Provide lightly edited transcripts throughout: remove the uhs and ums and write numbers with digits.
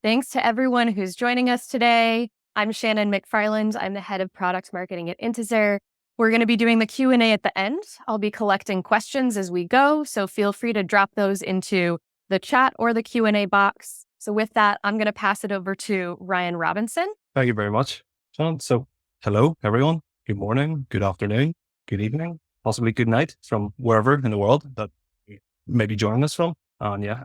Thanks to everyone who's joining us today. I'm Shannon McFarland. I'm the head of product marketing at Intezer. We're going to be doing the Q&A at the end. I'll be collecting questions as we go, so feel free to drop those into the chat or the Q&A box. So with that, I'm going to pass it over to Ryan Robinson. Thank you very much, Shannon. So hello, everyone. Good morning, good afternoon, good evening, possibly good night from wherever in the world that you may be joining us from. And yeah,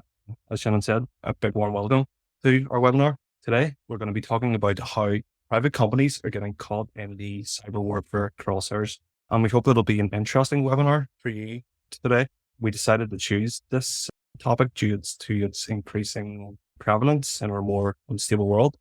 as Shannon said, a big warm welcome to our webinar. Today, we're going to be talking about how private companies are getting caught in the cyber warfare crosshairs. And we hope it'll be an interesting webinar for you today. We decided to choose this topic due to its increasing prevalence in our more unstable world.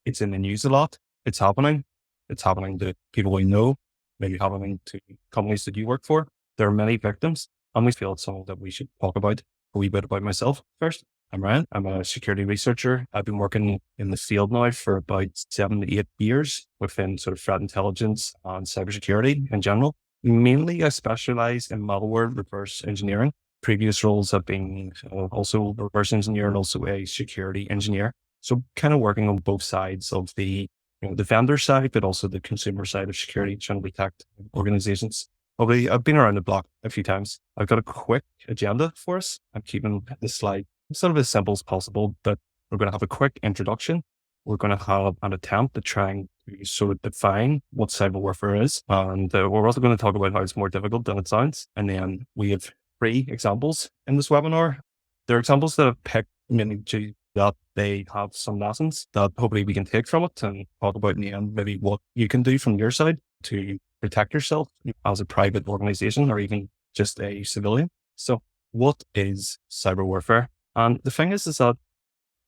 It's in the news a lot. It's happening. It's happening to people we know, maybe happening to companies that you work for. There are many victims, and we feel it's something that we should talk about. A wee bit about myself first. I'm Ryan. I'm a security researcher. I've been working in the field now for about 7 to 8 years within sort of threat intelligence and cybersecurity in general. Mainly, I specialize in malware reverse engineering. Previous roles have been also reverse engineer and also a security engineer. So kind of working on both sides of the vendor side, but also the consumer side of security, trying to protect organizations. I've been around the block a few times. I've got a quick agenda for us. I'm keeping this slide sort of as simple as possible, but we're going to have a quick introduction. We're going to have an attempt at trying to sort of define what cyber warfare is. And we're also going to talk about how it's more difficult than it sounds. And then we have 3 examples in this webinar. They're examples that I've picked mainly to that they have some lessons that hopefully we can take from it and talk about in the end, maybe what you can do from your side to protect yourself as a private organization or even just a civilian. So what is cyber warfare? And the thing is that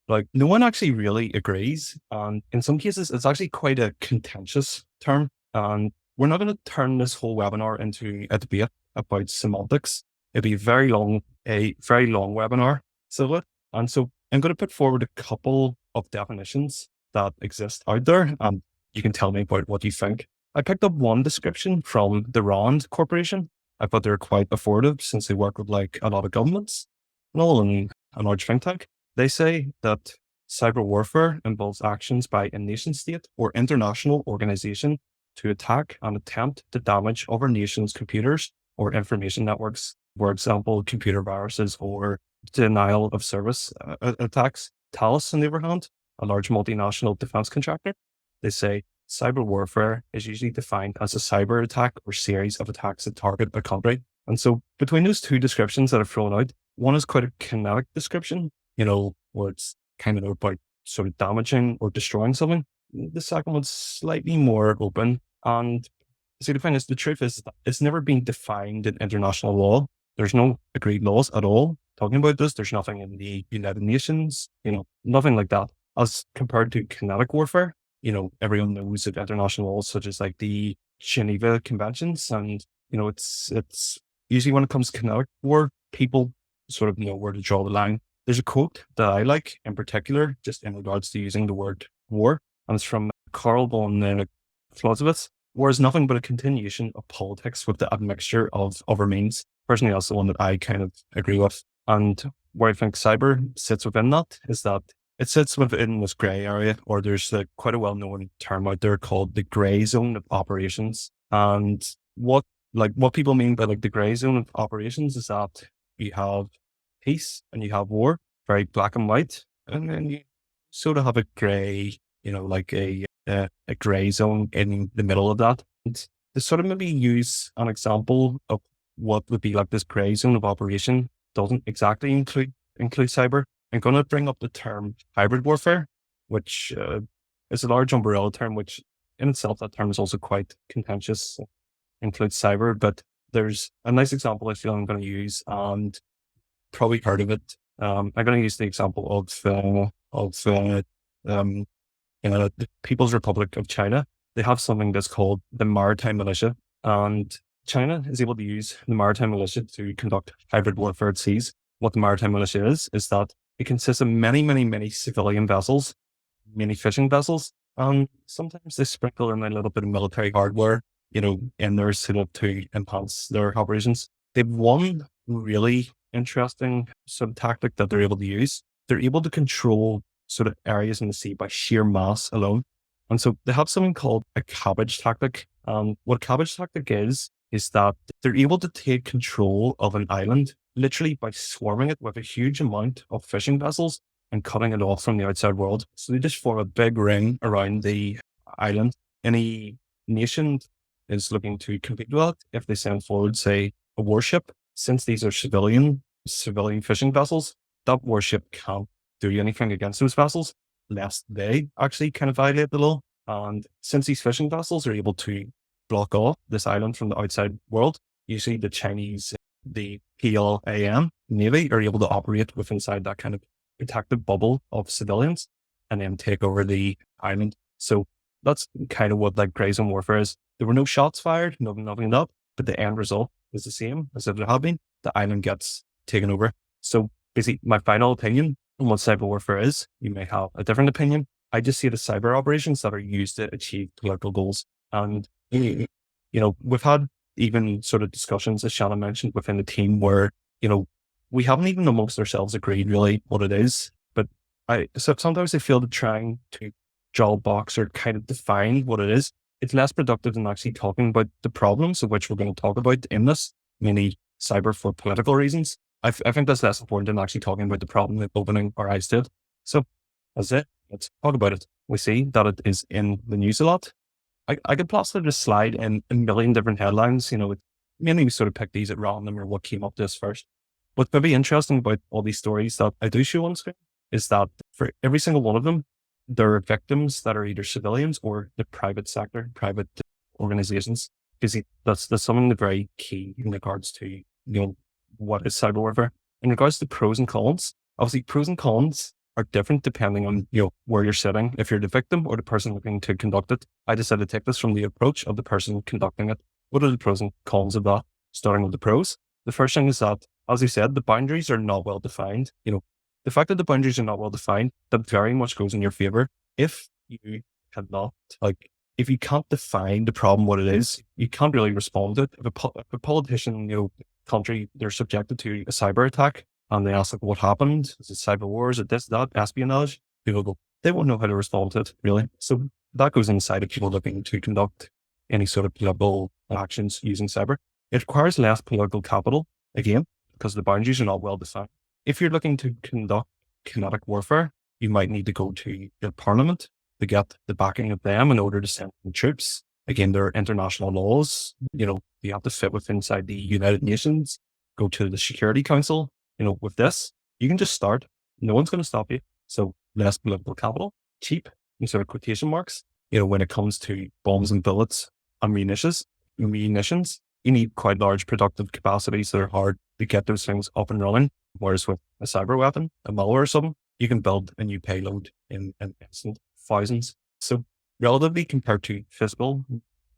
no one actually really agrees. And in some cases, it's actually quite a contentious term. And we're not going to turn this whole webinar into a debate about semantics. It'd be a very long webinar. So I'm going to put forward a couple of definitions that exist out there, and you can tell me about what you think. I picked up one description from the RAND Corporation. I thought they're quite affordable since they work with a lot of governments and all in a large think tank. They say that cyber warfare involves actions by a nation state or international organization to attack and attempt to damage other nations' computers or information networks. For example, computer viruses or denial of service attacks. Thales, on the other hand, a large multinational defense contractor, they say cyber warfare is usually defined as a cyber attack or series of attacks that target a country. And so between those 2 descriptions that I've thrown out, one is quite a kinetic description, where it's kind of about sort of damaging or destroying something. The second one's slightly more open. And see, the thing is, the truth is that it's never been defined in international law. There's no agreed laws at all talking about this. There's nothing in the United Nations, nothing like that. As compared to kinetic warfare, everyone knows of international laws such as the Geneva Conventions. And, it's usually when it comes to kinetic war, people sort of know where to draw the line. There's a quote that I like in particular, just in regards to using the word war. And it's from Karl von Clausewitz. War is nothing but a continuation of politics with the admixture of other means. Personally, that's the one that I kind of agree with. And where I think cyber sits within that is that it sits within this gray area, or there's quite a well-known term out there called the gray zone of operations. And what people mean by the gray zone of operations is that you have peace and you have war, very black and white, and then you sort of have a gray, a gray zone in the middle of that. And to sort of maybe use an example of what would be this gray zone of operation doesn't exactly include cyber. I'm going to bring up the term hybrid warfare, which is a large umbrella term, which in itself, that term is also quite contentious, includes cyber, but there's a nice example I feel I'm going to use, and probably heard of it. I'm going to use the example of the People's Republic of China. They have something that's called the Maritime Militia, and China is able to use the Maritime Militia to conduct hybrid warfare at seas. What the Maritime Militia is that it consists of many, many, many civilian vessels, many fishing vessels, and sometimes they sprinkle in a little bit of military hardware, in there sort of to enhance their operations. They've one really interesting sort of tactic that they're able to use. They're able to control sort of areas in the sea by sheer mass alone. And so they have something called a cabbage tactic. What a cabbage tactic is that they're able to take control of an island literally by swarming it with a huge amount of fishing vessels and cutting it off from the outside world. So they just form a big ring around the island. Any nation is looking to compete with it. If they send forward, say, a warship, since these are civilian fishing vessels, that warship can't do anything against those vessels lest they actually kind of violate the law. And since these fishing vessels are able to block off this island from the outside world, usually the Chinese, the PLAM Navy are able to operate within inside that kind of protective bubble of civilians and then take over the island. So that's kind of what like Grey Zone warfare is. There were no shots fired, nothing up, but the end result was the same as if it had been. The island gets taken over. So basically, my final opinion on what cyber warfare is, you may have a different opinion. I just see it as cyber operations that are used to achieve political goals. And, you know, we've had even sort of discussions, as Shannon mentioned, within the team where, you know, we haven't even amongst ourselves agreed really what it is. But sometimes I feel that trying to draw a box or kind of define what it is, it's less productive than actually talking about the problems of which we're going to talk about in this, mainly cyber for political reasons. I think that's less important than actually talking about the problem and opening our eyes to it. So that's it. Let's talk about it. We see that it is in the news a lot. I could plaster this slide in a million different headlines. You know, mainly we sort of pick these at random or what came up to us first. What's maybe interesting about all these stories that I do show on screen is that for every single one of them, there are victims that are either civilians or the private sector, private organizations. Because that's something that's very key in regards to, you know, what is cyber warfare. In regards to pros and cons, obviously pros and cons are different depending on, you know, where you're sitting, if you're the victim or the person looking to conduct it. I decided to take this from the approach of the person conducting it. What are the pros and cons of that? Starting with the pros. The first thing is that, as you said, the boundaries are not well defined. You know, the fact that the boundaries are not well defined, that very much goes in your favor. If you cannot, like, if you can't define the problem, what it is, you can't really respond to it. If a politician, you know, country, they're subjected to a cyber attack and they ask, like, what happened? Is it cyber war? Is it this, that, espionage? People go, they won't know how to respond to it, really. So that goes inside of people looking to conduct any sort of political actions using cyber. It requires less political capital, again, because the boundaries are not well defined. If you're looking to conduct kinetic warfare, you might need to go to your parliament to get the backing of them in order to send in troops. Again, there are international laws. You know, you have to fit within inside the United Nations, go to the Security Council. You know, with this, you can just start. No one's going to stop you. So less political capital, cheap, in sort of quotation marks. You know, when it comes to bombs and bullets and munitions, you need quite large productive capacities that are hard to get those things up and running. Whereas with a cyber weapon, a malware or something, you can build a new payload in instant, thousands. So relatively compared to physical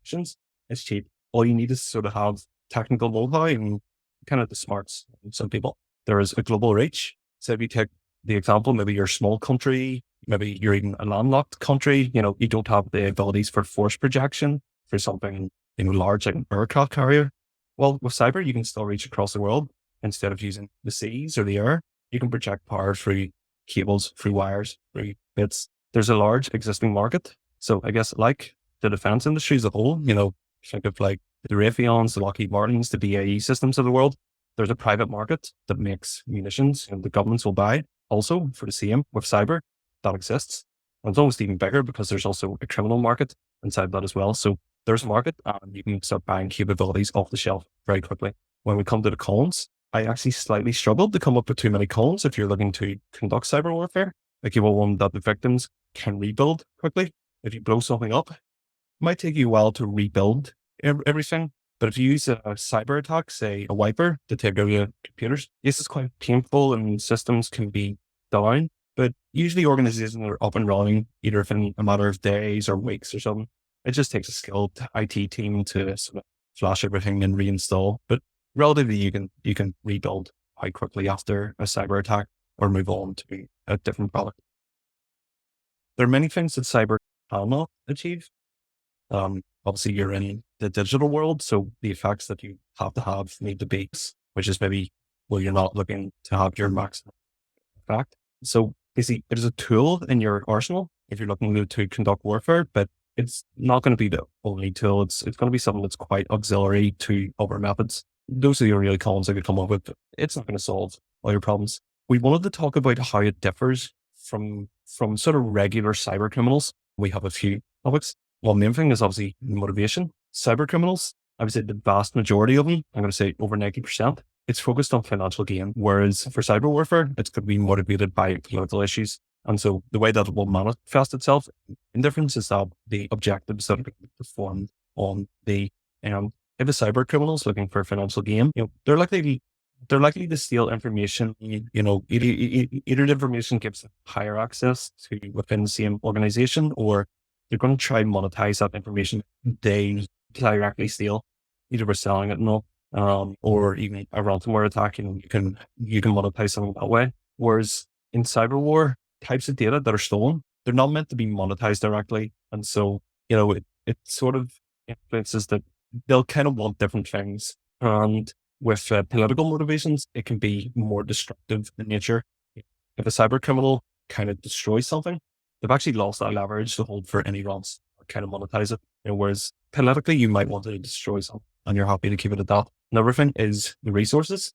missions, it's cheap. All you need is sort of have technical know-how and kind of the smarts in some people. There is a global reach. So if you take the example, maybe you're a small country, maybe you're even a landlocked country, you know, you don't have the abilities for force projection for something, you know, large like an aircraft carrier. Well, with cyber, you can still reach across the world. Instead of using the seas or the air, you can project power through cables, through wires, through bits. There's a large existing market. So I guess like the defense industry as a whole, you know, think of like the Raytheons, the Lockheed Martins, the BAE systems of the world. There's a private market that makes munitions and the governments will buy also for the same with cyber that exists. And it's almost even bigger because there's also a criminal market inside that as well. So there's a market and you can start buying capabilities off the shelf very quickly. When we come to the cons, I actually slightly struggled to come up with too many cons if you're looking to conduct cyber warfare. Like you want one that the victims can rebuild quickly. If you blow something up, it might take you a while to rebuild everything. But if you use a cyber attack, say a wiper to take over your computers, yes, it's quite painful and systems can be down. But usually organizations are up and running either in a matter of days or weeks or something. It just takes a skilled IT team to sort of flash everything and reinstall. But relatively, you can rebuild quite quickly after a cyber attack or move on to a different product. There are many things that cyber cannot achieve. Obviously, you're in the digital world, so the effects that you have to have need to be, which is maybe where you're not looking to have your maximum effect. So basically it is a tool in your arsenal if you're looking to conduct warfare, but it's not going to be the only tool. It's going to be something that's quite auxiliary to other methods. Those are the only cons I could come up with. It's not going to solve all your problems. We wanted to talk about how it differs from sort of regular cyber criminals. We have a few topics. One main thing is obviously motivation. Cyber criminals, I would say the vast majority of them, I'm going to say over 90%, it's focused on financial gain. Whereas for cyber warfare, it's going to be motivated by political issues. And so the way that it will manifest itself in difference is that the objectives that are being performed on the, if a cyber criminal is looking for financial gain, they're likely to steal information. Either the information gives them higher access to within the same organization, or they're going to try and monetize that information they directly steal, either by selling it or even a ransomware attack. You can monetize something that way. Whereas in cyber war, types of data that are stolen, they're not meant to be monetized directly, and so it sort of influences that they'll kind of want different things. And with political motivations, it can be more destructive in nature. If a cyber criminal kind of destroys something, they've actually lost that leverage to hold for any runs or kind of monetize it. Whereas politically, you might want to destroy something and you're happy to keep it at that. Another thing is the resources.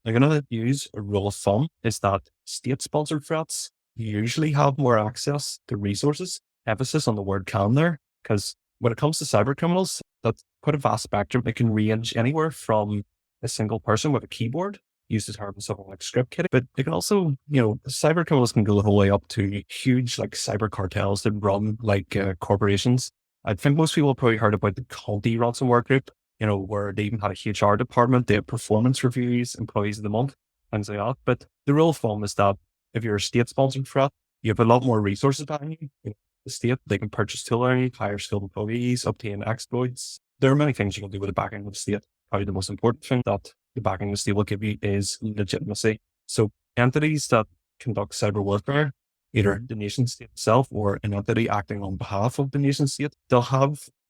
I'm going to use a rule of thumb is that state-sponsored threats usually have more access to resources. Emphasis on the word can there, because when it comes to cyber criminals, that's quite a vast spectrum. It can range anywhere from a single person with a keyboard, used to target something like script kidding, but it can also, cyber criminals can go the whole way up to huge like cyber cartels that run like corporations. I think most people have probably heard about the Conti ransomware group, where they even had a HR department, they have performance reviews, employees of the month, things like that. But the rule of thumb is that if you're a state-sponsored threat, you have a lot more resources behind you. The state, they can purchase tooling, hire skilled employees, obtain exploits. There are many things you can do with the backing of the state. Probably the most important thing that the backing of the state will give you is legitimacy. So entities that conduct cyber warfare, either the nation state itself or an entity acting on behalf of the nation state,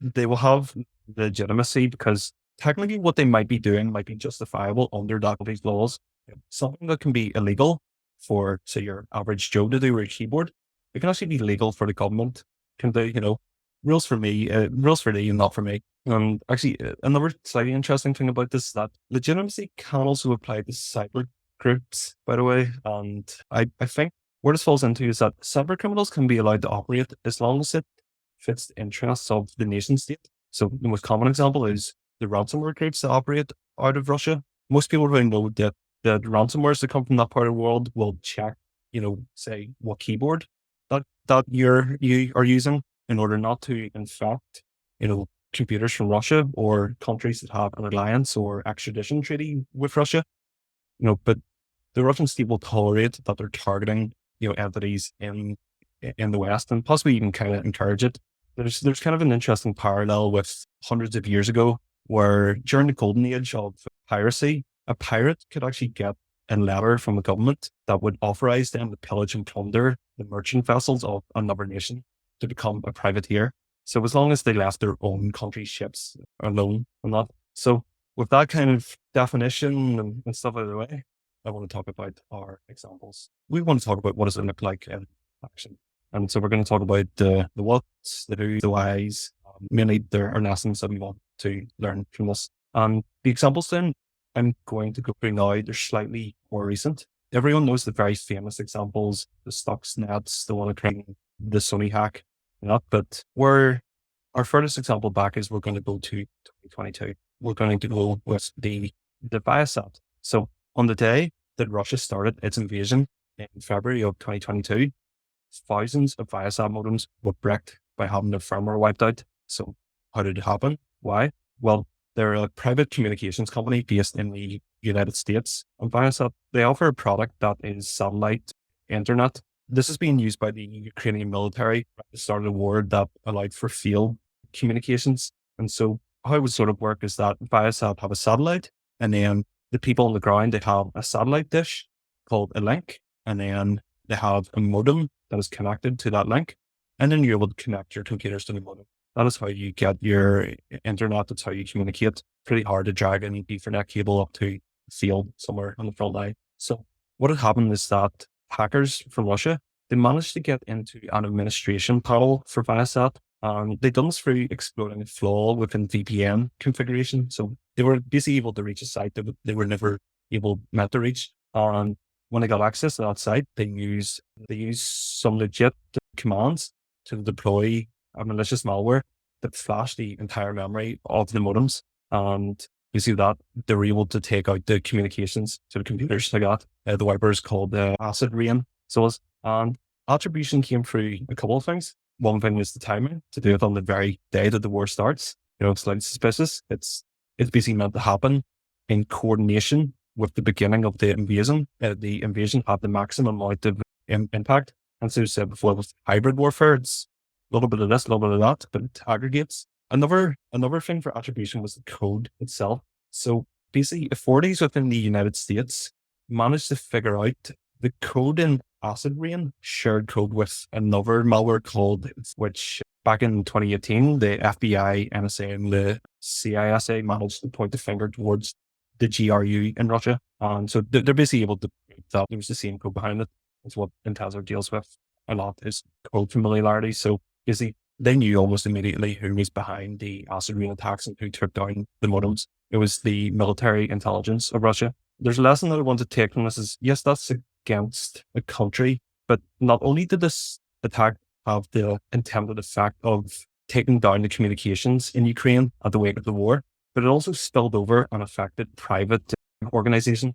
they will have legitimacy because technically what they might be doing might be justifiable under these laws. Something that can be illegal for, say, your average Joe to do with a keyboard, it can actually be legal for the government. Can do, rules for me, rules for thee and not for me. And actually, another slightly interesting thing about this is that legitimacy can also apply to cyber groups, by the way. And I think where this falls into is that cyber criminals can be allowed to operate as long as it fits the interests of the nation state. So the most common example is the ransomware groups that operate out of Russia. Most people really know that the ransomwares that come from that part of the world will check, say what keyboard that you are using in order not to infect, computers from Russia or countries that have an alliance or extradition treaty with Russia. But the Russian state will tolerate that they're targeting, entities in the West and possibly even kind of encourage it. There's kind of an interesting parallel with hundreds of years ago where during the golden age of piracy, a pirate could actually get a letter from the government that would authorize them to pillage and plunder the merchant vessels of another nation to become a privateer. So as long as they left their own country's ships alone and that. So with that kind of definition and stuff out of the way, I want to talk about our examples. We want to talk about what does it look like in action. And so we're going to talk about the what's, the who's, the why's, mainly there are lessons that we want to learn from this. The examples then I'm going to go through now, they're slightly more recent. Everyone knows the very famous examples, the Stuxnets, the one occurring, the Sony hack, but where our furthest example back is we're going to go to 2022. We're going to go with the Viasat. So on the day that Russia started its invasion in February of 2022, thousands of Viasat modems were bricked by having their firmware wiped out. So how did it happen? Why? Well, they're a private communications company based in the United States. And Viasat, they offer a product that is satellite internet. This is being used by the Ukrainian military at the start of the war that allowed for field communications. And so how it would sort of work is that Viasat have a satellite, and then the people on the ground, they have a satellite dish called a link, and then they have a modem that is connected to that link, and then you're able to connect your computers to the modem. That is how you get your internet. That's how you communicate. Pretty hard to drag any Ethernet cable up to the field somewhere on the front line. So what had happened is that hackers from Russia, they managed to get into an administration panel for Viasat. They done this through exploiting a flaw within VPN configuration. So they were basically able to reach a site that they were never meant to reach. And when they got access to that site, they use some legit commands to deploy a malicious malware that flashed the entire memory of the modems. And you see that they were able to take out the communications to the computers they got. The wipers called acid rain. And attribution came through a couple of things. One thing was the timing, to do it on the very day that the war starts. It's slightly suspicious. It's basically meant to happen in coordination with the beginning of the invasion. The invasion had the maximum amount of impact. And so, said before, with hybrid warfare, it's a little bit of this, a little bit of that, but it aggregates. Another thing for attribution was the code itself. So basically, authorities within the United States managed to figure out the code in Acid Rain shared code with another malware called, which back in 2018, the FBI, NSA, and the CISA managed to point the finger towards the GRU in Russia. And so they're basically able to prove that there was the same code behind it. It's what Intelzer deals with a lot, is code familiarity. So basically, they knew almost immediately who was behind the Acid Rain attacks and who took down the modems. It was the military intelligence of Russia. There's a lesson that I want to take from this is, yes, that's against a country, but not only did this attack have the intended effect of taking down the communications in Ukraine at the wake of the war, but it also spilled over and affected private organizations.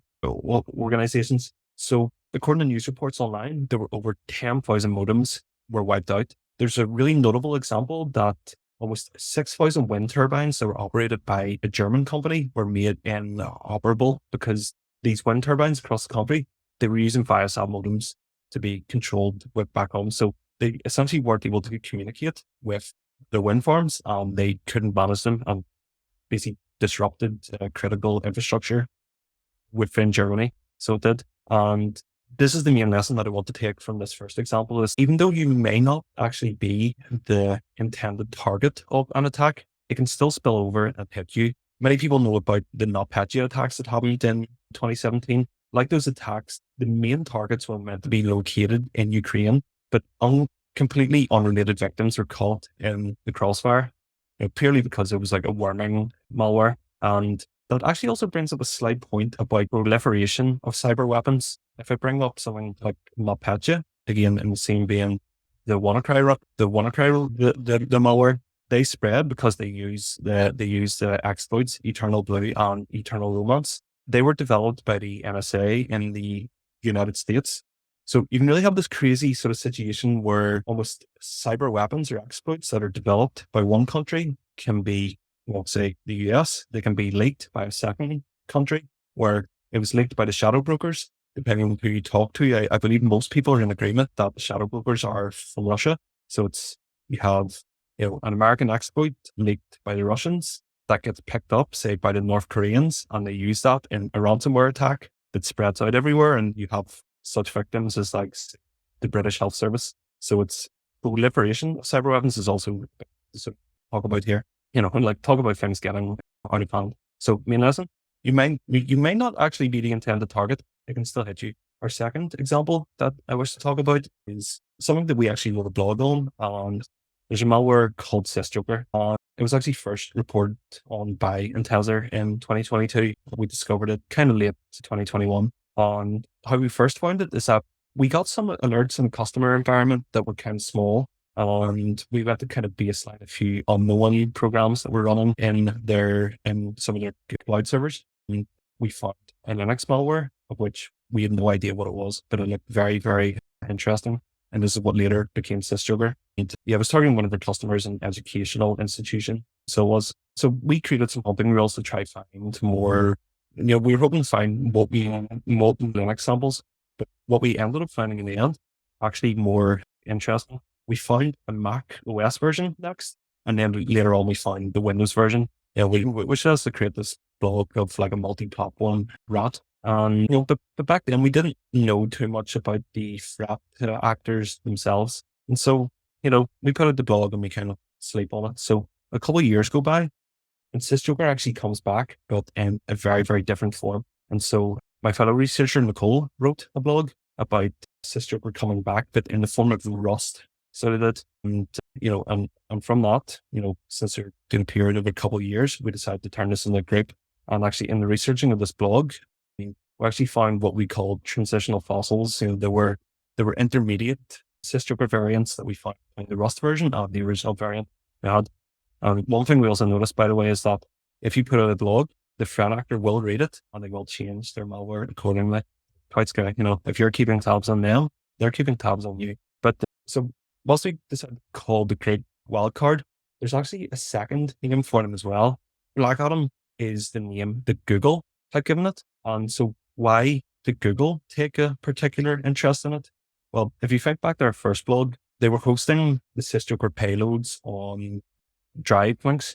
So according to news reports online, there were over 10,000 modems were wiped out. There's a really notable example that almost 6,000 wind turbines that were operated by a German company were made inoperable because these wind turbines across the country, they were using Viasat modems to be controlled with back home. So they essentially weren't able to communicate with the wind farms. They couldn't manage them and basically disrupted critical infrastructure within Germany. So it did. And this is the main lesson that I want to take from this first example is, even though you may not actually be the intended target of an attack, it can still spill over and hit you. Many people know about the NotPetya attacks that happened in 2017. Like those attacks, the main targets were meant to be located in Ukraine, but completely unrelated victims were caught in the crossfire, purely because it was like a warning malware. And that actually also brings up a slight point about proliferation of cyber weapons. If I bring up something like NotPetya, again, in the same vein, the WannaCry malware, they spread because they use the exploits Eternal Blue and Eternal Romance. They were developed by the NSA in the United States. So you can really have this crazy sort of situation where almost cyber weapons or exploits that are developed by one country can be, say the US, they can be leaked by a second country, where it was leaked by the shadow brokers. Depending on who you talk to, I believe most people are in agreement that the shadow brokers are from Russia. So you have an American exploit leaked by the Russians that gets picked up, say, by the North Koreans, and they use that in a ransomware attack that spreads out everywhere, and you have such victims as like the British Health Service. So it's proliferation of cyber weapons is also talk about here. Talk about things getting out of hand. So main lesson, you may not actually be the intended target. It can still hit you. Our second example that I wish to talk about is something that we actually wrote a blog on, and there's a malware called SysJoker. It was actually first reported on by Intelzer in 2022. We discovered it kind of late to 2021. And how we first found it is that we got some alerts in the customer environment that were kind of small, and we went to kind of baseline a few unknown programs that were running in some of their cloud servers. And we found a Linux malware, of which we had no idea what it was, but it looked very, very interesting. And this is what later became SysJoker. I was targeting one of our customers in an educational institution. So we created some hunting rules to try find more, we were hoping to find multiple Linux samples, but what we ended up finding in the end, actually more interesting. We found a Mac OS version next, and then later on we found the Windows version. Which has to create this blog of like a multi-platform rat. And, but back then we didn't know too much about the threat actors themselves. And so, we put out the blog and we kind of sleep on it. So a couple of years go by and SysJoker actually comes back, but in a very, very different form. And so my fellow researcher, Nicole, wrote a blog about Sysjoker coming back, but in the form of Rust. So that, and from that, since we're doing a period of a couple of years, we decided to turn this into a group. And actually, in the researching of this blog, we actually found what we called transitional fossils. There were intermediate Sysjoker variants that we found in the Rust version of the original variant we had. And one thing we also noticed, by the way, is that if you put out a blog, the threat actor will read it and they will change their malware accordingly. Quite scary. If you're keeping tabs on them, they're keeping tabs on you. But so once we decided to call the group Wildcard, there's actually a second name for them as well. Black Atom is the name that Google had given it. And so why did Google take a particular interest in it? Well, if you think back to our first blog, they were hosting the Sysjoker payloads on drive links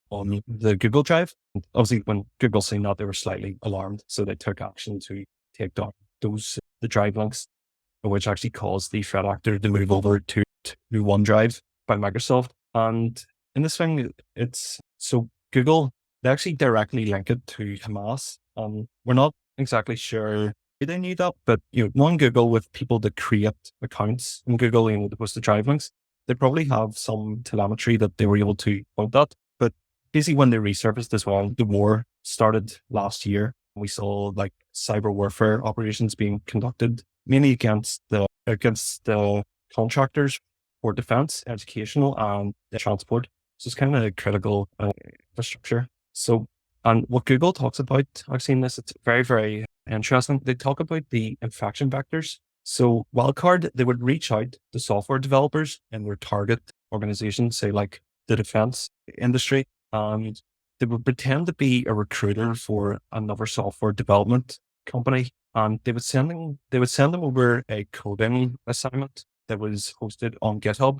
on the Google Drive. And obviously, when Google seen that, they were slightly alarmed. So they took action to take down the drive links, which actually caused the threat actor to move over to OneDrive by Microsoft. And in this thing, so Google, they actually directly link it to Hamas. We're not exactly sure they knew that, but knowing Google with people that create accounts in Google, that was the drive links, they probably have some telemetry that they were able to point at. But basically, when they resurfaced as well, the war started last year. We saw like cyber warfare operations being conducted mainly against the contractors for defense, educational, and transport. So it's kind of a critical infrastructure. So, and what Google talks about, I've seen this, it's very, very interesting. They talk about the infection vectors. So Wildcard, they would reach out to software developers in their target organizations, say like the defense industry, and they would pretend to be a recruiter for another software development company, and they would send them over a coding assignment that was hosted on GitHub,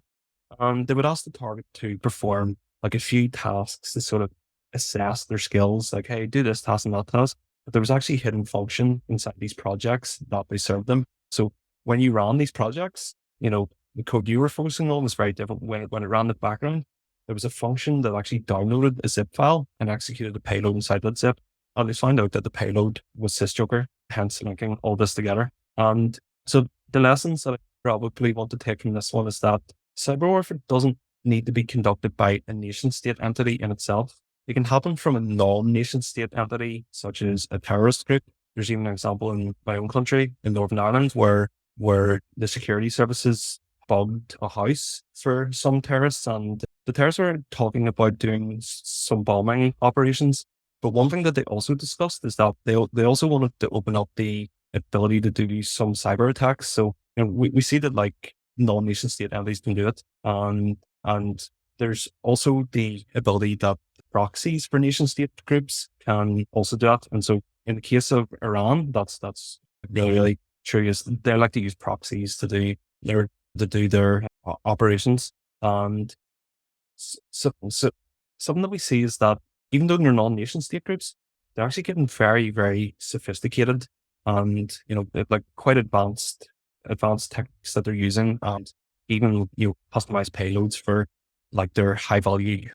and they would ask the target to perform like a few tasks to sort of assess their skills, like, hey, do this task and that task. But there was actually hidden function inside these projects that they served them. So when you ran these projects, the code you were focusing on was very different. When it ran the background, there was a function that actually downloaded a zip file and executed a payload inside that zip. And they found out that the payload was Sysjoker, hence linking all this together. And so the lessons that I probably want to take from this one is that cyber warfare doesn't need to be conducted by a nation state entity in itself. It can happen from a non-nation state entity, such as a terrorist group. There's even an example in my own country, in Northern Ireland, where the security services bugged a house for some terrorists, and the terrorists were talking about doing some bombing operations. But one thing that they also discussed is that they also wanted to open up the ability to do some cyber attacks. So we see that like non-nation state entities can do it, and there's also the ability that proxies for nation state groups can also do that. And so in the case of Iran, that's really, really true, is they like to use proxies to do their operations. And so something that we see is that even though they're non-nation state groups, they're actually getting very, very sophisticated, and like quite advanced techniques that they're using, and even customized payloads for like their high value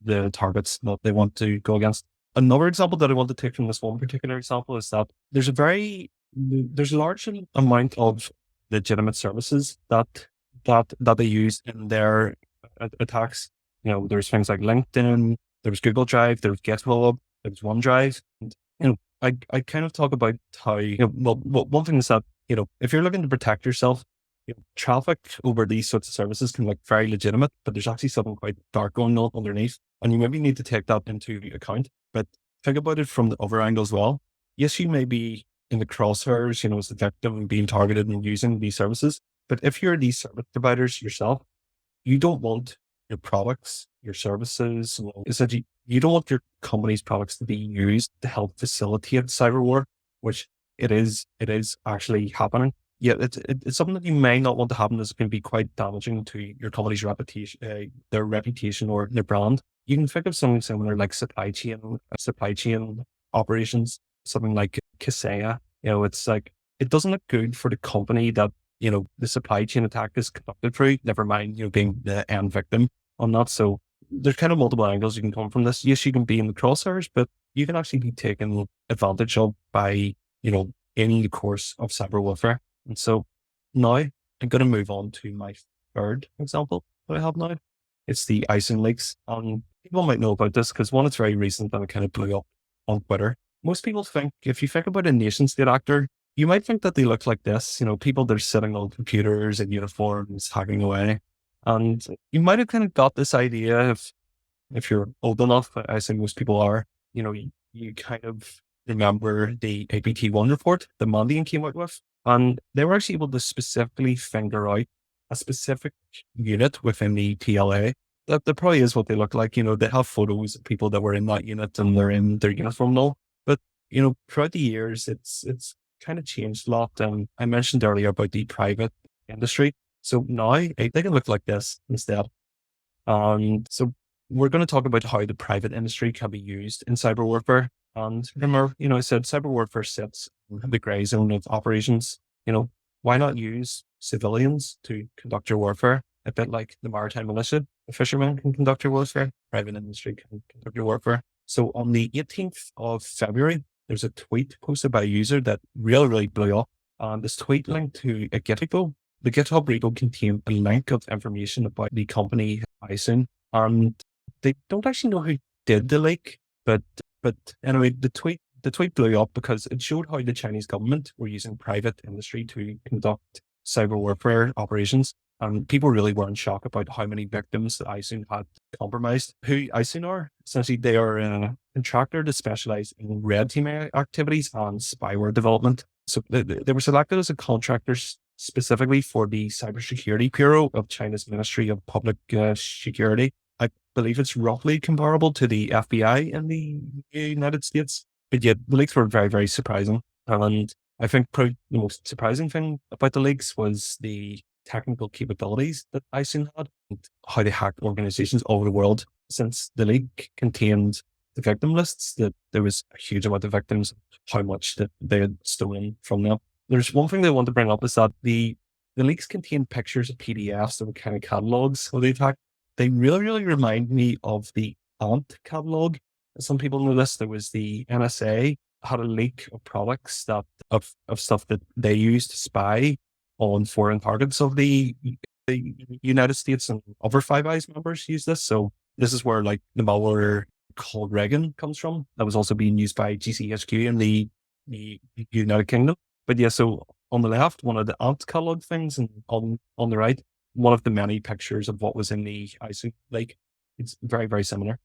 the targets that they want to go against. Another example that I want to take from this one particular example is that there's a large amount of legitimate services that they use in their attacks. There's things like LinkedIn, there's Google Drive, there's GitHub, there's OneDrive. And, I kind of talk about how, one thing is that, if you're looking to protect yourself, traffic over these sorts of services can look very legitimate, but there's actually something quite dark going on underneath. And you maybe need to take that into account. But think about it from the other angle as well. Yes, you may be in the crosshairs, as the victim and being targeted and using these services. But if you're these service providers yourself, you don't want your products, your services, essentially, you don't want your company's products to be used to help facilitate cyber war, which it is actually happening. Yeah, it's something that you may not want to happen, as it can be quite damaging to your company's reputation, their reputation or their brand. You can think of something similar like supply chain operations, something like Kaseya. It's like, it doesn't look good for the company that, the supply chain attack is conducted through, never mind, being the end victim on that. So there's kind of multiple angles you can come from this. Yes, you can be in the crosshairs, but you can actually be taken advantage of by, in the course of cyber warfare. And so now I'm going to move on to my third example that I have now. It's the icing leaks. People might know about this because one, it's very recent and it kind of blew up on Twitter. Most people think, if you think about a nation state actor, you might think that they look like this, people that are sitting on computers in uniforms, hacking away. And you might have kind of got this idea if you're old enough, I assume most people are, you kind of remember the APT1 report that Mandiant came out with. And they were actually able to specifically finger out a specific unit within the TLA. That probably is what they look like. They have photos of people that were in that unit and they're in their uniform now. But, throughout the years, it's kind of changed a lot. And I mentioned earlier about the private industry. So now they can look like this instead. And so we're going to talk about how the private industry can be used in cyber warfare. And remember, I said cyber warfare sits in the gray zone of operations. Why not use civilians to conduct your warfare? A bit like the maritime militia, the fishermen can conduct your warfare, private industry can conduct your warfare. So on the 18th of February, there's a tweet posted by a user that really, really blew up. And this tweet linked to a GitHub repo. The GitHub repo contained a link of information about the company Ison, and they don't actually know who did the leak, but anyway, the tweet blew up because it showed how the Chinese government were using private industry to conduct cyber warfare operations. And people really were in shock about how many victims that Ison had compromised. Who Ison are? Essentially, they are a contractor that specialize in red teaming activities and spyware development. So they were selected as a contractors specifically for the Cybersecurity Bureau of China's Ministry of Public Security. I believe it's roughly comparable to the FBI in the United States. But yet the leaks were very, very surprising. And I think probably the most surprising thing about the leaks was the technical capabilities that Ison had and how they hacked organizations all over the world. Since the leak contained the victim lists, that there was a huge amount of victims, how much that they had stolen from them. There's one thing that I want to bring up is that the leaks contain pictures of PDFs that were kind of catalogs of the attack. They really, really remind me of the Ant catalog. Some people know this. There was the NSA had a leak of products of stuff that they used to spy on foreign targets of the United States, and other Five Eyes members use this. So this is where like the malware called Reagan comes from. That was also being used by GCHQ in the United Kingdom. But yeah, so on the left, one of the Ant catalog things, and on the right, one of the many pictures of what was in the Ison leak. It's very, very similar.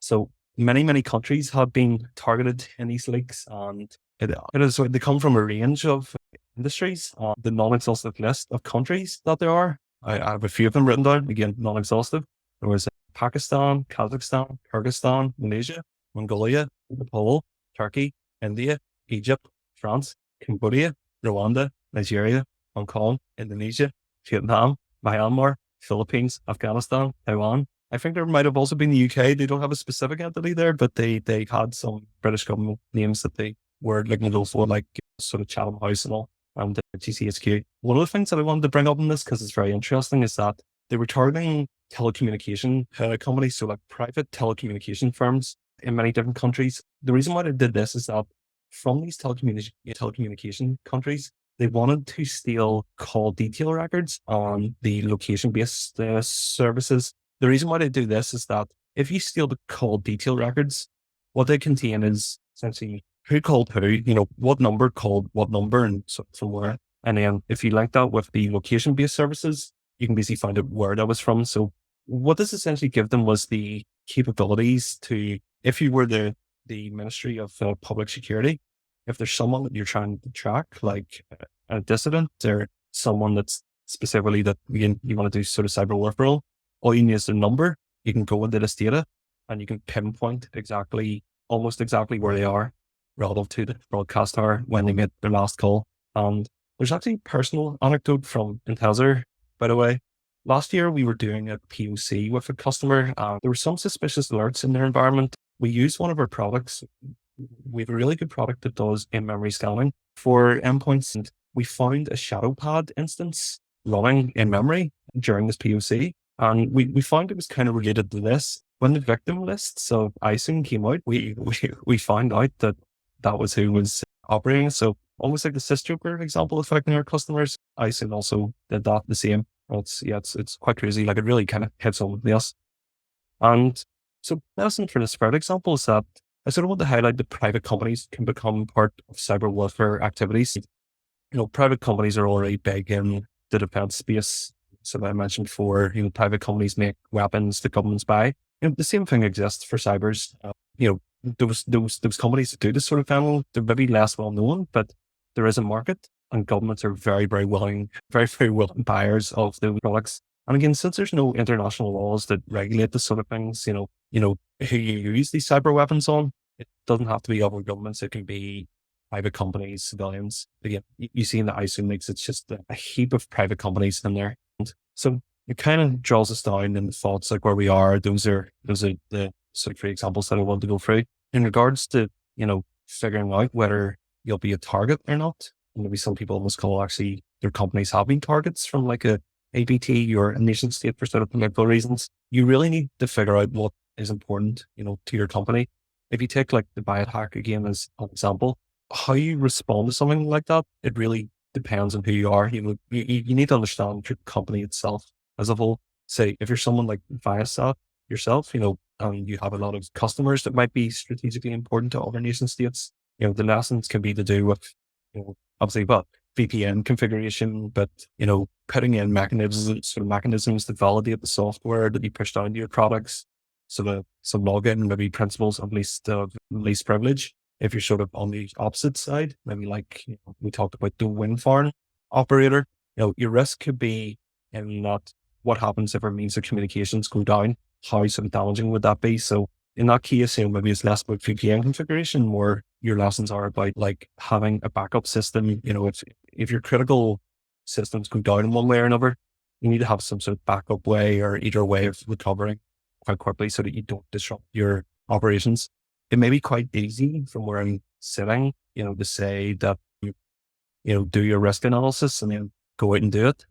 So many countries have been targeted in these leaks, and they come from a range of industries. The non-exhaustive list of countries that there are, I have a few of them written down, again, non-exhaustive. There was Pakistan, Kazakhstan, Kyrgyzstan, Malaysia, Mongolia, Nepal, Turkey, India, Egypt, France, Cambodia, Rwanda, Nigeria, Hong Kong, Indonesia, Vietnam, Myanmar, Philippines, Afghanistan, Taiwan. I think there might have also been the UK. They don't have a specific entity there, but they had some British government names that they were looking to go for, like sort of Chatham House and all, and GCHQ. One of the things that I wanted to bring up in this, because it's very interesting, is that they were targeting telecommunication companies, so like private telecommunication firms in many different countries. The reason why they did this is that from these telecommunication countries, they wanted to steal call detail records on the location-based services. The reason why they do this is that if you steal the call detail records, what they contain is essentially who called who, what number called what number and from where. And then if you link that with the location-based services, you can basically find out where that was from. So what this essentially gave them was the capabilities to, if you were the Ministry of Public Security, if there's someone that you're trying to track, like a dissident or someone that's specifically that you want to do sort of cyber warfare, all you need is their number. You can go into this data and you can pinpoint almost exactly where they are relative to the broadcast hour when they made their last call. And there's actually a personal anecdote from Intelzer, by the way. Last year, we were doing a POC with a customer. There were some suspicious alerts in their environment. We used one of our products. We have a really good product that does in-memory scanning for endpoints. And we found a ShadowPad instance running in memory during this POC. And we found it was kind of related to this. When the victim lists of Ison came out, we found out that was who was operating. So almost like the sister example affecting our customers. ISIN also did that the same. It's quite crazy. Like it really kind of hits home with us. And so medicine for this third example is that I sort of want to highlight that private companies can become part of cyber warfare activities. Private companies are already big in the defense space. So I mentioned before, private companies make weapons that governments buy. The same thing exists for cybers. Those companies that do this sort of thing, they're maybe less well known, but there is a market, and governments are very, very willing, very, very willing buyers of those products. And again, since there's no international laws that regulate this sort of things, who you use these cyber weapons on, it doesn't have to be other governments. It can be private companies, civilians. Again, you see in the ISIN links, it's just a heap of private companies in there. And so it kind of draws us down in the thoughts like where we are. Those are the sort of three examples that I want to go through in regards to, figuring out whether you'll be a target or not. Maybe some people almost call actually their companies having targets from like a APT or a nation state for sort of political reasons. You really need to figure out what is important, to your company. If you take like the Viasat hack again as an example, how you respond to something like that, it really depends on who you are. You need to understand your company itself as a whole. Say, if you're someone like Viasat yourself, and you have a lot of customers that might be strategically important to other nation states, the lessons can be to do with, obviously, but VPN configuration, but, putting in mechanisms to validate the software that you push down to your products. So some login, maybe principles of least privilege. If you're sort of on the opposite side, maybe like we talked about the wind farm operator, your risk could be in not what happens if our means of communications go down. How sort of damaging would that be? So in that case, maybe it's less about VPN configuration, more your lessons are about like having a backup system. If your critical systems go down in one way or another, you need to have some sort of backup way or either way of recovering quite quickly so that you don't disrupt your operations. It may be quite easy from where I'm sitting, to say that do your risk analysis and then go out and do it.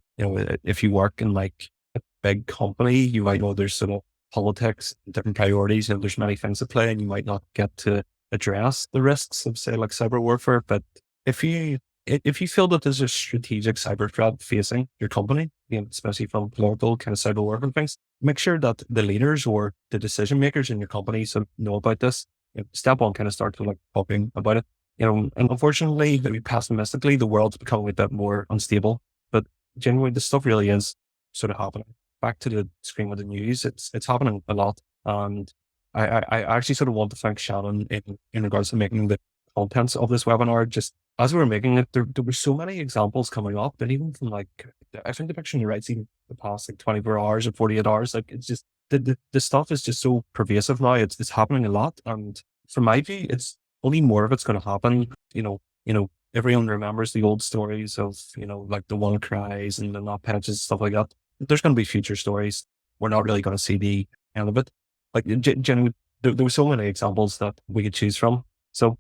If you work in like a big company, you might know there's sort of politics, different priorities, there's many things at play and you might not get to address the risks of say like cyber warfare. But if you feel that there's a strategic cyber threat facing your company, especially from political kind of cyber warfare things, make sure that the leaders or the decision makers in your company sort of know about this. Step one, kind of start to like talking about it. And unfortunately, maybe pessimistically, the world's becoming a bit more unstable, but genuinely the stuff really is sort of happening. Back to the screen with the news, it's happening a lot. And I actually sort of want to thank Shannon in regards to making the contents of this webinar. Just as we were making it, there were so many examples coming up, and even from like, I think the picture you write, even the past like 24 hours or 48 hours, like it's just, the stuff is just so pervasive now. It's happening a lot. And from my view, it's only more of it's going to happen. Everyone remembers the old stories of, like the WannaCries and the NotPetches, stuff like that. There's going to be future stories. We're not really going to see the end of it. Like, genuinely, there were so many examples that we could choose from. So,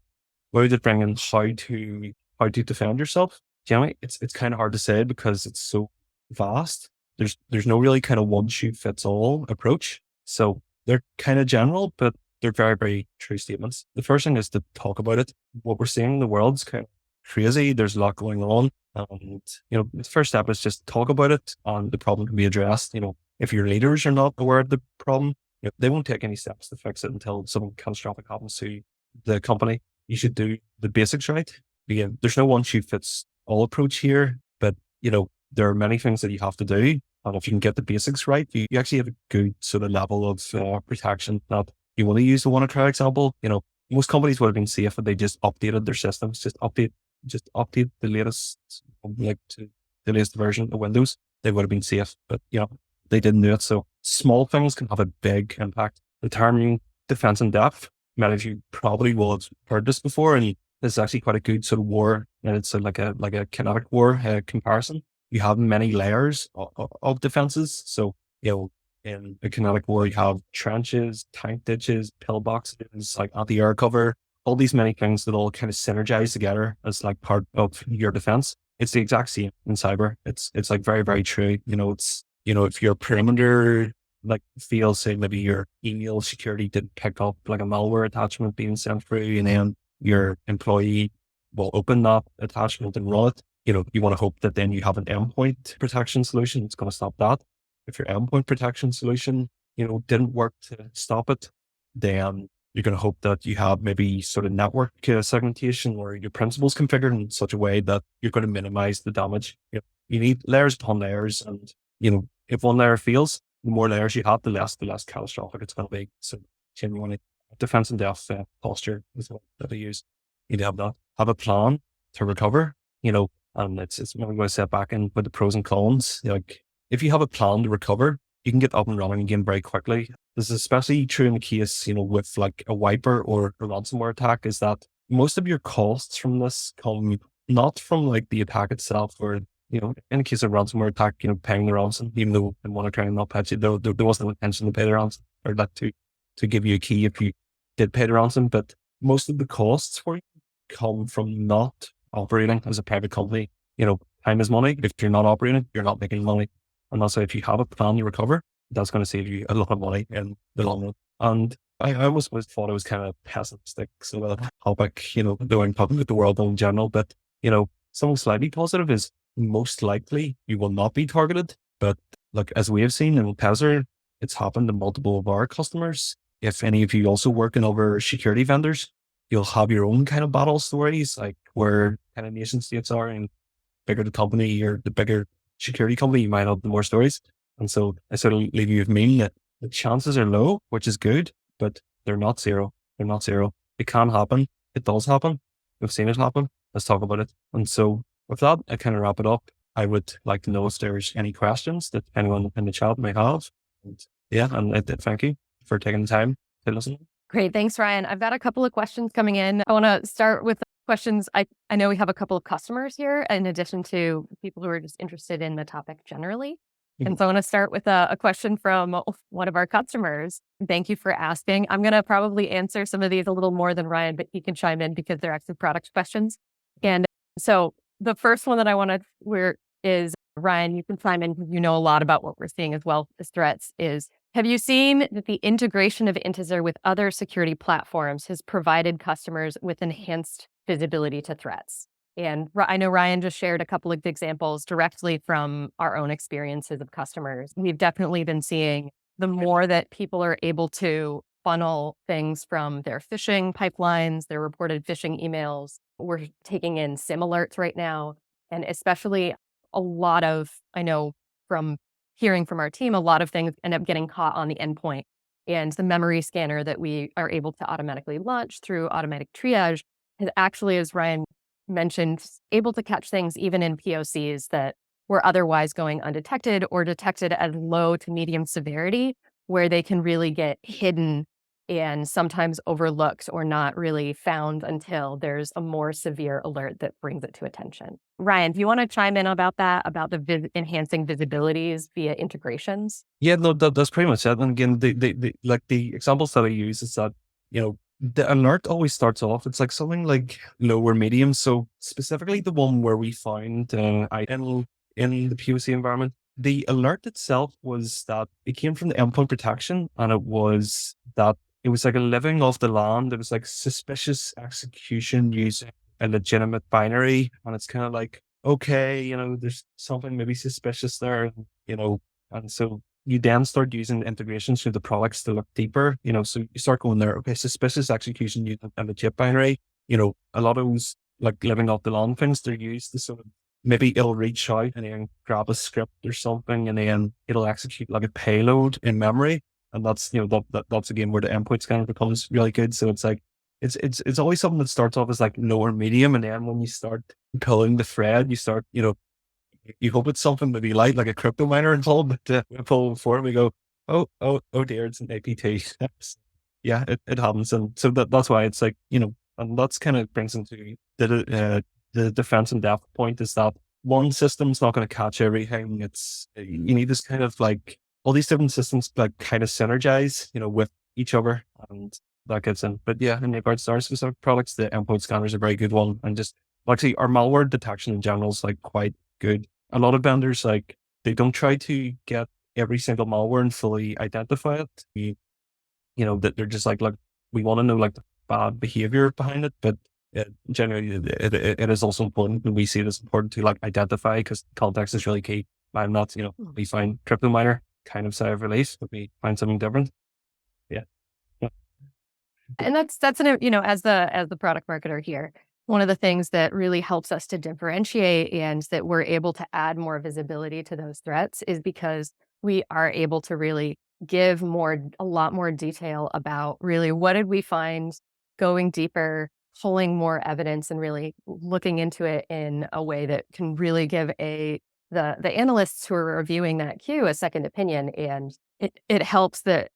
where did bring in how to defend yourself? Generally, it's kind of hard to say because it's so vast. There's no really kind of one shoe fits all approach. So they're kind of general, but they're very, very true statements. The first thing is to talk about it. What we're seeing in the world's kind of crazy. There's a lot going on. And, the first step is just talk about it and the problem can be addressed. If your leaders are not aware of the problem, they won't take any steps to fix it until something catastrophic happens to the company. You should do the basics right. Again, there's no one shoe fits all approach here, but, there are many things that you have to do. And if you can get the basics right, you actually have a good sort of level of protection. That you want to use the WannaCry example. Most companies would have been safe if they just updated their systems, just update the latest, like to the latest version of Windows. They would have been safe, but they didn't do it. So small things can have a big impact. The term defense in depth, many of you probably will have heard this before, and this is actually quite a good sort of war, and it's like a kinetic war comparison. You have many layers of defenses. So, in a kinetic war, you have trenches, tank ditches, pillboxes, like anti-air cover, all these many things that all kind of synergize together as like part of your defense. It's the exact same in cyber. It's like very, very true. If your perimeter like fails, say maybe your email security didn't pick up like a malware attachment being sent through, and then your employee will open that attachment and run it, you want to hope that then you have an endpoint protection solution that's going to stop that. If your endpoint protection solution, didn't work to stop it, then you're going to hope that you have maybe sort of network segmentation or your principles configured in such a way that you're going to minimize the damage. You need layers upon layers, and if one layer fails, the more layers you have, the less catastrophic it's going to be. So genuinely, defense in depth posture is what that I use. You need to have that. Have a plan to recover, and it's maybe going to set back in with the pros and cons. Like if you have a plan to recover, you can get up and running again very quickly. This is especially true in the case, with like a wiper or a ransomware attack, is that most of your costs from this come not from like the attack itself, or, in the case of ransomware attack, paying the ransom, even though in one account not paid you, there was no intention to pay the ransom or that to give you a key if you did pay the ransom. But most of the costs for you come from not operating as a private company. Time is money. If you're not operating, you're not making money. And also, if you have a plan to recover, that's going to save you a lot of money in the long run. And I always thought I was kind of pessimistic, so that topic, doing public with the world in general. But, something slightly positive is most likely you will not be targeted. But like, as we have seen in Pezzer, it's happened to multiple of our customers. If any of you also work in other security vendors, you'll have your own kind of battle stories, like where kind of nation states are, and bigger the company or the bigger security company, you might have the more stories. And so I sort of leave you with me that the chances are low, which is good, but they're not zero. They're not zero. It can happen. It does happen. We've seen it happen. Let's talk about it. And so with that, I kind of wrap it up. I would like to know if there's any questions that anyone in the chat may have. And thank you for taking the time to listen. Great. Thanks, Ryan. I've got a couple of questions coming in. I want to start with questions. I know we have a couple of customers here, in addition to people who are just interested in the topic generally. And so I want to start with a question from one of our customers. Thank you for asking. I'm going to probably answer some of these a little more than Ryan, but he can chime in because they're actually product questions. And so the first one that I want to, is Ryan, you can chime in because you know a lot about what we're seeing as well as threats, is have you seen that the integration of Intezer with other security platforms has provided customers with enhanced visibility to threats? And I know Ryan just shared a couple of examples directly from our own experiences of customers. We've definitely been seeing the more that people are able to funnel things from their phishing pipelines, their reported phishing emails. We're taking in SIM alerts right now. And especially a lot of, I know from hearing from our team, a lot of things end up getting caught on the endpoint. And the memory scanner that we are able to automatically launch through automatic triage is actually, as Ryan mentioned, able to catch things even in POCs that were otherwise going undetected or detected at low to medium severity, where they can really get hidden and sometimes overlooked or not really found until there's a more severe alert that brings it to attention. Ryan, do you want to chime in about that, about the enhancing visibilities via integrations? Yeah, no, that's pretty much it. And again, the examples that I use is that, the alert always starts off, it's like something like low or medium. So specifically the one where we found in the POC environment, the alert itself was that it came from the endpoint protection, and it was like a living off the land. It was like suspicious execution using a legitimate binary. And it's kind of like, okay, there's something maybe suspicious there, and so you then start using integrations through the products to look deeper, so you start going there, okay, suspicious execution using a legit binary, a lot of those like living off the land things, they're used to sort of, maybe it'll reach out and then grab a script or something, and then it'll execute like a payload in memory. And that's, that's again where the endpoint scanner becomes really good. So it's like, it's always something that starts off as like low or medium. And then when you start pulling the thread, you start, you hope it's something maybe light, like a crypto miner involved, but we pull forward and we go, oh dear, it's an APT. Yeah, it happens. And so that's why it's like, and that's kind of brings into the defense in depth point, is that one system's not going to catch everything. You need this kind of like, all these different systems like kind of synergize, with each other, and that gets in. But yeah, in regards to our specific products, the endpoint scanner is a very good one. And just actually our malware detection in general is like quite good. A lot of vendors, like, they don't try to get every single malware and fully identify it. That they're just like, look, we want to know like the bad behavior behind it, but generally it is also important, and we see it as important to like identify, because context is really key. I'm not, we find crypto miner kind of side of release, but we find something different. Yeah. Yeah. And that's an, as the product marketer here, one of the things that really helps us to differentiate and that we're able to add more visibility to those threats is because we are able to really give a lot more detail about really what did we find, going deeper, pulling more evidence, and really looking into it in a way that can really give the analysts who are reviewing that queue a second opinion. And it helps the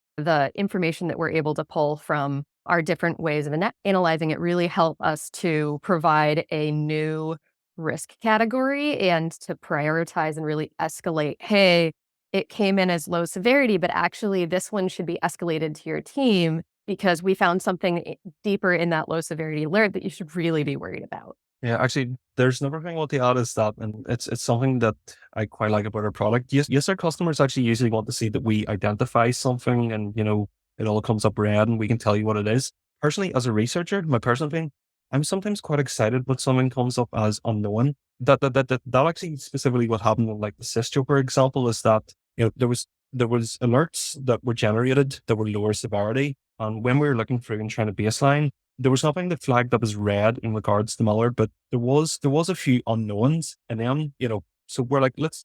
information that we're able to pull from our different ways of analyzing it really help us to provide a new risk category and to prioritize and really escalate. Hey, it came in as low severity, but actually this one should be escalated to your team because we found something deeper in that low severity alert that you should really be worried about. Yeah, actually, there's another thing what the add is that, and it's something that I quite like about our product. Yes, our customers actually usually want to see that we identify something, and it all comes up red, and we can tell you what it is. Personally, as a researcher, my personal thing, I'm sometimes quite excited when something comes up as unknown. That actually specifically what happened with like the Cisco, for example, is that there was alerts that were generated that were lower severity, and when we were looking through and trying to baseline, there was nothing that flagged up as red in regards to malware, but there was a few unknowns, and then so we're like, let's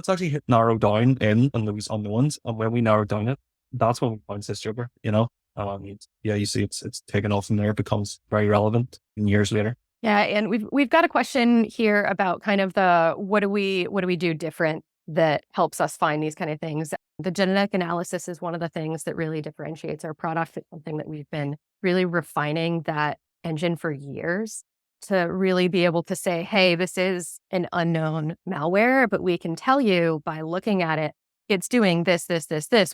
actually narrow down in on those unknowns, and when we narrow down it, that's when we found this joker. You see, it's taken off from there. It becomes very relevant years later. Yeah, and we've got a question here about kind of the what do we do different that helps us find these kind of things. The genetic analysis is one of the things that really differentiates our product. It's something that we've been really refining that engine for years to really be able to say, hey, this is an unknown malware, but we can tell you by looking at it, it's doing this,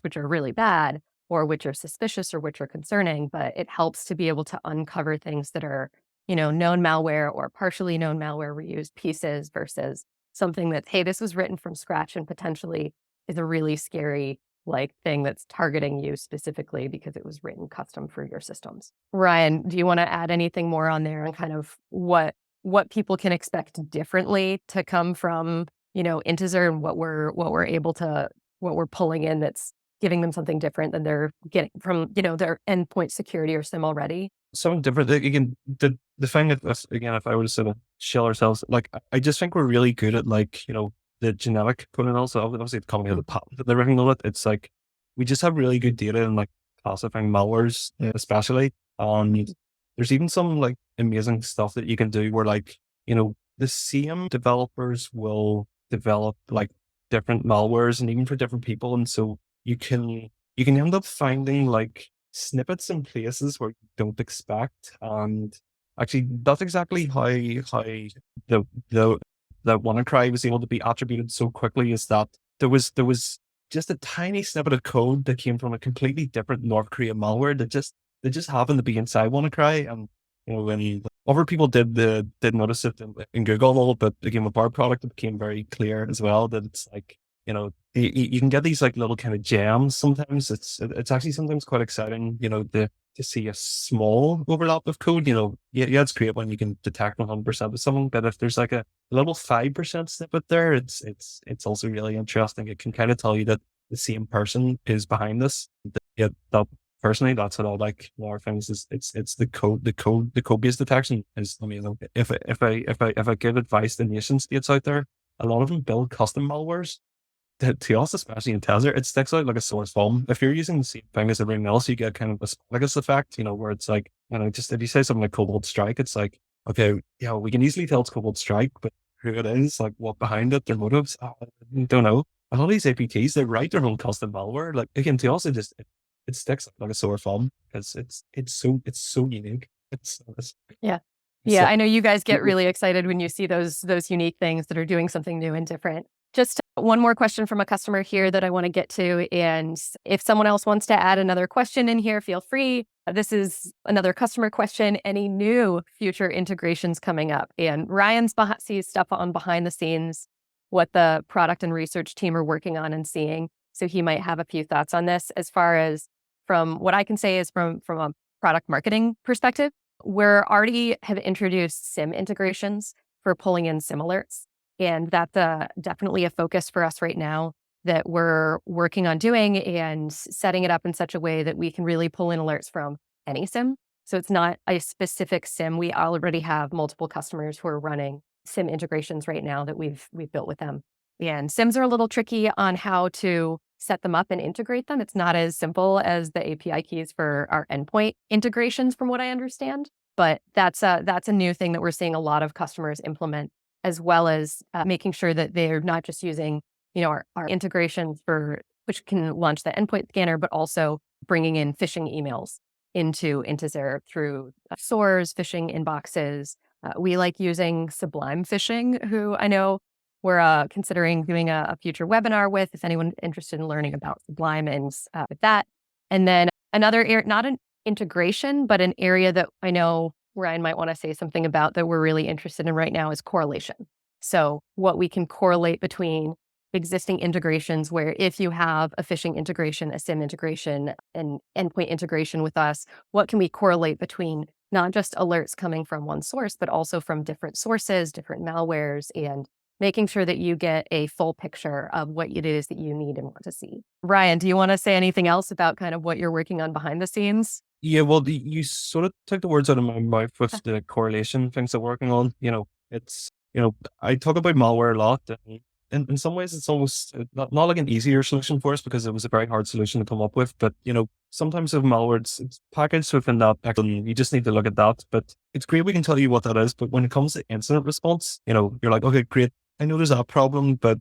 which are really bad, or which are suspicious, or which are concerning. But it helps to be able to uncover things that are, known malware or partially known malware, reused pieces versus something that, hey, this was written from scratch and potentially is a really scary thing that's targeting you specifically because it was written custom for your systems. Ryan, do you want to add anything more on there on kind of what people can expect differently to come from, Intezer, and what we're pulling in that's giving them something different than they're getting from, their endpoint security or SIM already? Something different. Again, the thing that, again, if I were to sort of shell ourselves, I just think we're really good at the genetic coding. Also, obviously, the company has the patent and everything on it. It's like we just have really good data in classifying malwares, especially. There's even some amazing stuff that you can do where the same developers will develop different malwares, and even for different people, and so you can end up finding snippets in places where you don't expect. And actually, that's exactly how the WannaCry was able to be attributed so quickly, is that there was just a tiny snippet of code that came from a completely different North Korea malware that just happened to be inside WannaCry. And when other people did notice it in Google and all, but again with our product, it became very clear as well that it's you can get these little kind of gems. Sometimes it's actually sometimes quite exciting, to see a small overlap of code. Yeah, it's great when you can detect 100% of something, but if there's a little 5% snippet there, it's also really interesting. It can kind of tell you that the same person is behind this. That personally, that's what I like more things is it's the code-based detection is amazing. If I give advice to nation states out there, a lot of them build custom malwares. To us, especially in Tether, it sticks out like a sore thumb. If you're using the same thing as everything else, you get kind of a Spartacus effect, where it's just if you say something like Cobalt Strike, it's okay, we can easily tell it's Cobalt Strike, but who it is, what behind it, their motives, I don't know. A lot of these APTs, they write their own custom malware. Again, to us, it sticks out like a sore thumb because it's so unique. Yeah. Yeah, I know you guys get really excited when you see those unique things that are doing something new and different. Just one more question from a customer here that I want to get to. And if someone else wants to add another question in here, feel free. This is another customer question. Any new future integrations coming up? And Ryan sees stuff on behind the scenes, what the product and research team are working on and seeing. So he might have a few thoughts on this. As far as from what I can say is from a product marketing perspective, We're already have introduced SIM integrations for pulling in SIM alerts. And that's definitely a focus for us right now that we're working on doing and setting it up in such a way that we can really pull in alerts from any SIM. So it's not a specific SIM. We already have multiple customers who are running SIM integrations right now that we've built with them. And SIMs are a little tricky on how to set them up and integrate them. It's not as simple as the API keys for our endpoint integrations, from what I understand. But that's a new thing that we're seeing a lot of customers implement, as well as making sure that they're not just using, our integrations for which can launch the endpoint scanner, but also bringing in phishing emails into Intezer through SOARs, phishing inboxes. We like using Sublime Phishing, who I know we're considering doing a future webinar with, if anyone interested in learning about Sublime and with that. And then another area, not an integration, but an area that I know Ryan might want to say something about that we're really interested in right now is correlation. So what we can correlate between existing integrations, where if you have a phishing integration, a SIM integration, an endpoint integration with us, what can we correlate between not just alerts coming from one source, but also from different sources, different malwares, and making sure that you get a full picture of what it is that you need and want to see. Ryan, do you want to say anything else about kind of what you're working on behind the scenes? Yeah, well, you sort of took the words out of my mouth with the correlation things that we're working on. It's, I talk about malware a lot. And in some ways, it's almost not like an easier solution for us because it was a very hard solution to come up with. But, sometimes with malware, it's packaged within that. And you just need to look at that. But it's great we can tell you what that is. But when it comes to incident response, you're like, okay, great. I know there's that problem, but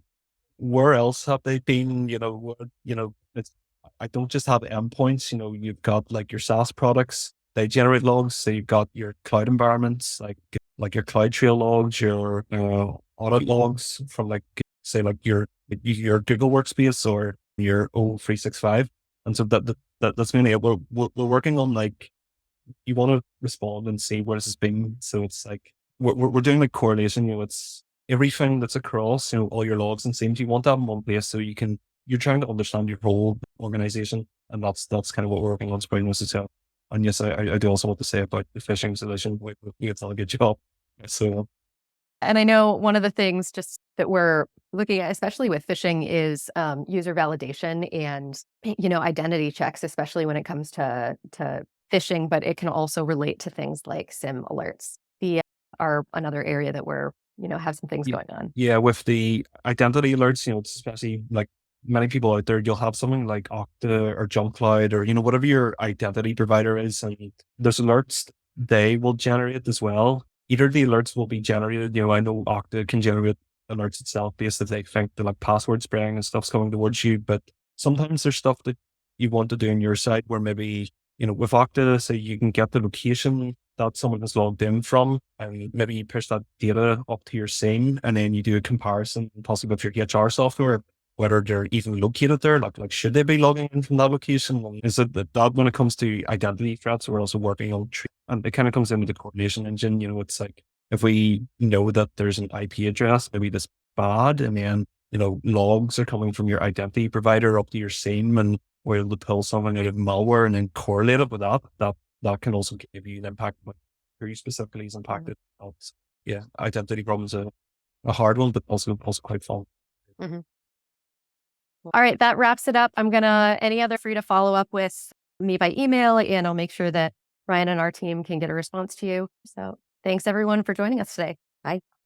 where else have they been? It's, I don't just have endpoints. You've got like your SaaS products, they generate logs. So you've got your cloud environments, like your CloudTrail logs, your audit logs from say like your Google Workspace or your O365. And so that's mainly it. We're working on you want to respond and see where this has been. So it's like we're doing like correlation. It's everything that's across all your logs and SIEMs. You want that in one place so you're trying to understand your whole organization, and that's kind of what we're working on Spring was to tell. And yes, I do also want to say about the phishing solution. It's not a good job. So. And I know one of the things just that we're looking at, especially with phishing, is user validation and identity checks, especially when it comes to phishing. But it can also relate to things like SIM alerts. Are another area that we're have some things going on. Yeah, with the identity alerts, it's especially like many people out there, you'll have something like Okta or JumpCloud or whatever your identity provider is, and there's alerts they will generate as well. Either the alerts will be generated, I know Okta can generate alerts itself based if they think that like password spraying and stuff's coming towards you, but sometimes there's stuff that you want to do on your side where maybe, with Okta, so you can get the location that someone has logged in from, and maybe you push that data up to your SIEM, and then you do a comparison possibly with your HR software, whether they're even located there, like should they be logging in from that location? Is it that when it comes to identity threats, we're also working on, and it kind of comes into the coordination engine. It's like, if we know that there's an IP address, maybe that's bad, and then, logs are coming from your identity provider up to your SIEM, and we're able to pull something out of malware and then correlate it with that can also give you an impact when who specifically is impacted. So, yeah, identity problems are a hard one, but also quite fun. Mm-hmm. All right, that wraps it up. any other free to follow up with me by email, and I'll make sure that Ryan and our team can get a response to you. So thanks everyone for joining us today. Bye.